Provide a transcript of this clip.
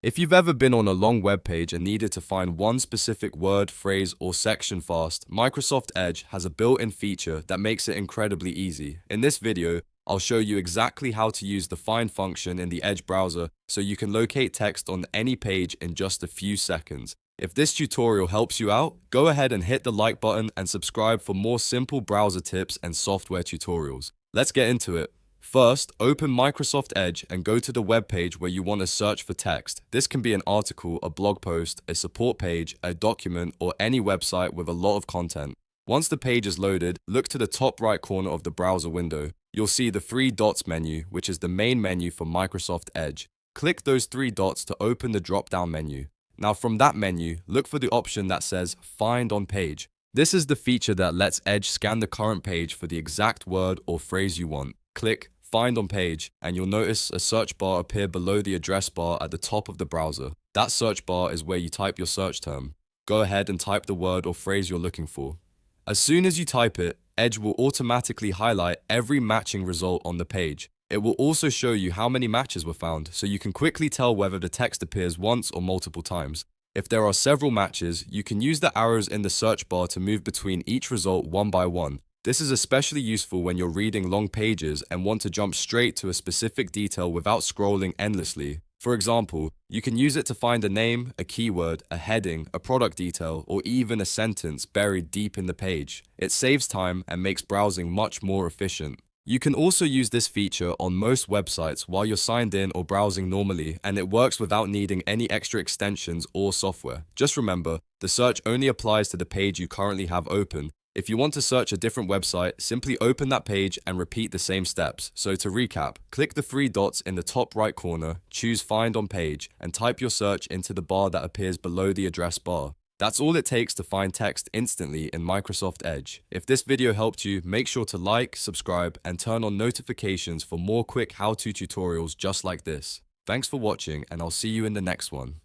If you've ever been on a long web page and needed to find one specific word, phrase, or section fast, Microsoft Edge has a built-in feature that makes it incredibly easy. In this video, I'll show you exactly how to use the find function in the Edge browser so you can locate text on any page in just a few seconds. If this tutorial helps you out, go ahead and hit the like button and subscribe for more simple browser tips and software tutorials. Let's get into it. First, open Microsoft Edge and go to the web page where you want to search for text. This can be an article, a blog post, a support page, a document, or any website with a lot of content. Once the page is loaded, look to the top right corner of the browser window. You'll see the three dots menu, which is the main menu for Microsoft Edge. Click those three dots to open the drop-down menu. Now from that menu, look for the option that says Find on Page. This is the feature that lets Edge scan the current page for the exact word or phrase you want. Click Find on Page, and you'll notice a search bar appear below the address bar at the top of the browser. That search bar is where you type your search term. Go ahead and type the word or phrase you're looking for. As soon as you type it, Edge will automatically highlight every matching result on the page. It will also show you how many matches were found, so you can quickly tell whether the text appears once or multiple times. If there are several matches, you can use the arrows in the search bar to move between each result one by one. This is especially useful when you're reading long pages and want to jump straight to a specific detail without scrolling endlessly. For example, you can use it to find a name, a keyword, a heading, a product detail, or even a sentence buried deep in the page. It saves time and makes browsing much more efficient. You can also use this feature on most websites while you're signed in or browsing normally, and it works without needing any extra extensions or software. Just remember, the search only applies to the page you currently have open. If you want to search a different website, simply open that page and repeat the same steps. So to recap, click the three dots in the top right corner, choose Find on Page, and type your search into the bar that appears below the address bar. That's all it takes to find text instantly in Microsoft Edge. If this video helped you, make sure to like, subscribe, and turn on notifications for more quick how-to tutorials just like this. Thanks for watching, and I'll see you in the next one.